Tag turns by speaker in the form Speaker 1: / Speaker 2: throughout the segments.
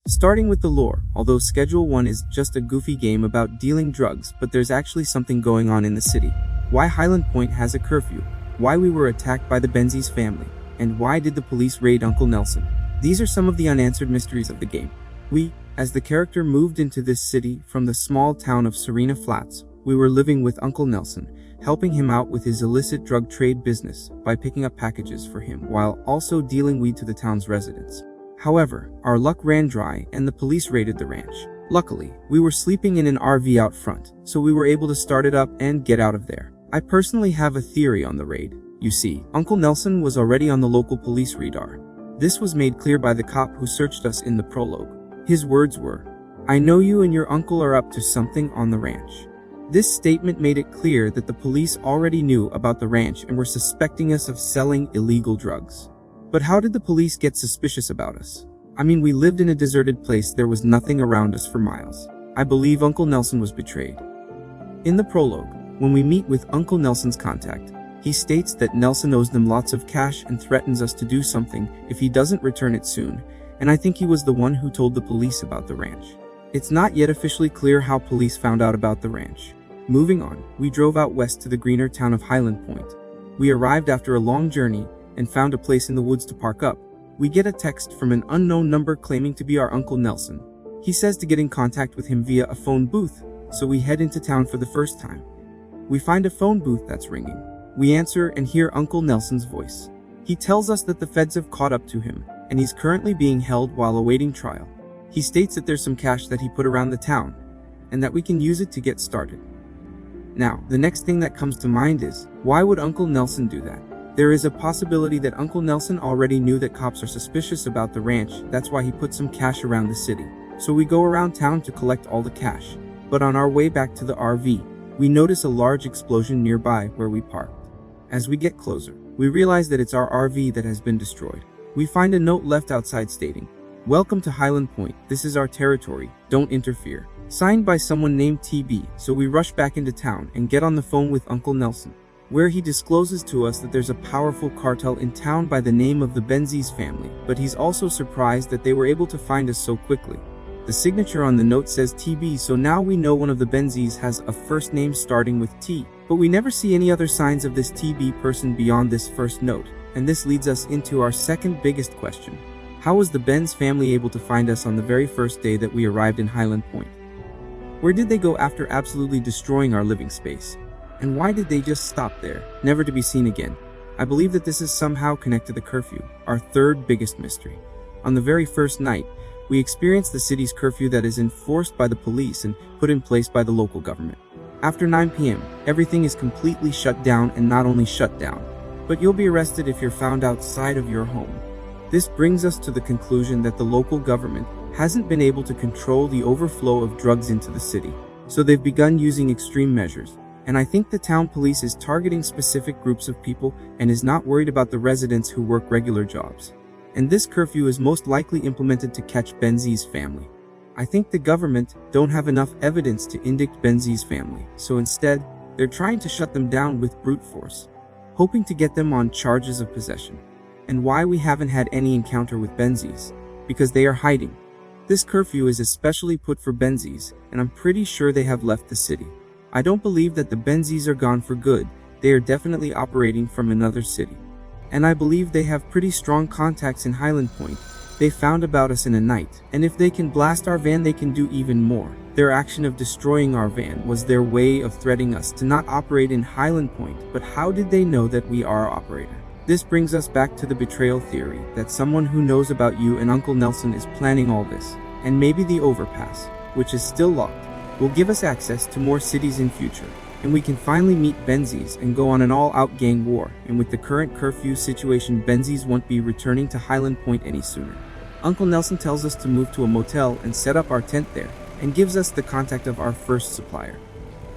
Speaker 1: Starting with the lore, although Schedule 1 is just a goofy game about dealing drugs, but there's actually something going on in the city. Why Highland Point has a curfew, why we were attacked by the Benzies family, and why did the police raid Uncle Nelson? These are some of the unanswered mysteries of the game. We, as the character, moved into this city from the small town of Serena Flats. We were living with Uncle Nelson, helping him out with his illicit drug trade business by picking up packages for him while also dealing weed to the town's residents. However, our luck ran dry and the police raided the ranch. Luckily, we were sleeping in an RV out front, so we were able to start it up and get out of there. I personally have a theory on the raid. You see, Uncle Nelson was already on the local police radar. This was made clear by the cop who searched us in the prologue. His words were, "I know you and your uncle are up to something on the ranch." This statement made it clear that the police already knew about the ranch and were suspecting us of selling illegal drugs. But how did the police get suspicious about us? I mean, we lived in a deserted place, there was nothing around us for miles. I believe Uncle Nelson was betrayed. In the prologue, when we meet with Uncle Nelson's contact, he states that Nelson owes them lots of cash and threatens us to do something if he doesn't return it soon, and I think he was the one who told the police about the ranch. It's not yet officially clear how police found out about the ranch. Moving on, we drove out west to the greener town of Highland Point. We arrived after a long journey and found a place in the woods to park up. We get a text from an unknown number claiming to be our Uncle Nelson. He says to get in contact with him via a phone booth, so we head into town for the first time. We find a phone booth that's ringing. We answer and hear Uncle Nelson's voice. He tells us that the feds have caught up to him, and he's currently being held while awaiting trial. He states that there's some cash that he put around the town, and that we can use it to get started. Now, the next thing that comes to mind is, why would Uncle Nelson do that? There is a possibility that Uncle Nelson already knew that cops are suspicious about the ranch, that's why he put some cash around the city. So we go around town to collect all the cash. But on our way back to the RV, we notice a large explosion nearby where we parked. As we get closer, we realize that it's our RV that has been destroyed. We find a note left outside stating, "Welcome to Highland Point, this is our territory, don't interfere." Signed by someone named TB, so we rush back into town and get on the phone with Uncle Nelson, where he discloses to us that there's a powerful cartel in town by the name of the Benzies family, but he's also surprised that they were able to find us so quickly. The signature on the note says TB, so now we know one of the Benzies has a first name starting with T, but we never see any other signs of this TB person beyond this first note, and this leads us into our second biggest question. How was the Benz family able to find us on the very first day that we arrived in Highland Point? Where did they go after absolutely destroying our living space? And why did they just stop there, never to be seen again? I believe that this is somehow connected to the curfew, our third biggest mystery. On the very first night, we experienced the city's curfew that is enforced by the police and put in place by the local government. After 9 p.m., everything is completely shut down, and not only shut down, but you'll be arrested if you're found outside of your home. This brings us to the conclusion that the local government hasn't been able to control the overflow of drugs into the city, so they've begun using extreme measures. And I think the town police is targeting specific groups of people and is not worried about the residents who work regular jobs. And this curfew is most likely implemented to catch Benzies' family. I think the government don't have enough evidence to indict Benzies' family, so instead, they're trying to shut them down with brute force, hoping to get them on charges of possession. And why we haven't had any encounter with Benzies? Because they are hiding. This curfew is especially put for Benzies, and I'm pretty sure they have left the city. I don't believe that the Benzies are gone for good, they are definitely operating from another city. And I believe they have pretty strong contacts in Highland Point. They found about us in a night, and if they can blast our van they can do even more. Their action of destroying our van was their way of threatening us to not operate in Highland Point, but how did they know that we are our operator? This brings us back to the betrayal theory, that someone who knows about you and Uncle Nelson is planning all this, and maybe the overpass, which is still locked, will give us access to more cities in future, and we can finally meet Benzies and go on an all-out gang war, and with the current curfew situation Benzies won't be returning to Highland Point any sooner. Uncle Nelson tells us to move to a motel and set up our tent there, and gives us the contact of our first supplier.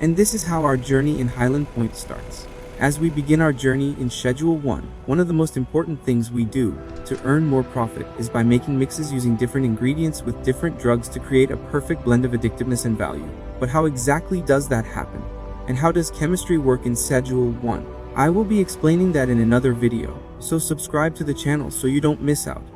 Speaker 1: And this is how our journey in Highland Point starts. As we begin our journey in Schedule 1, one of the most important things we do to earn more profit is by making mixes using different ingredients with different drugs to create a perfect blend of addictiveness and value. But how exactly does that happen? And how does chemistry work in Schedule 1? I will be explaining that in another video, so subscribe to the channel so you don't miss out.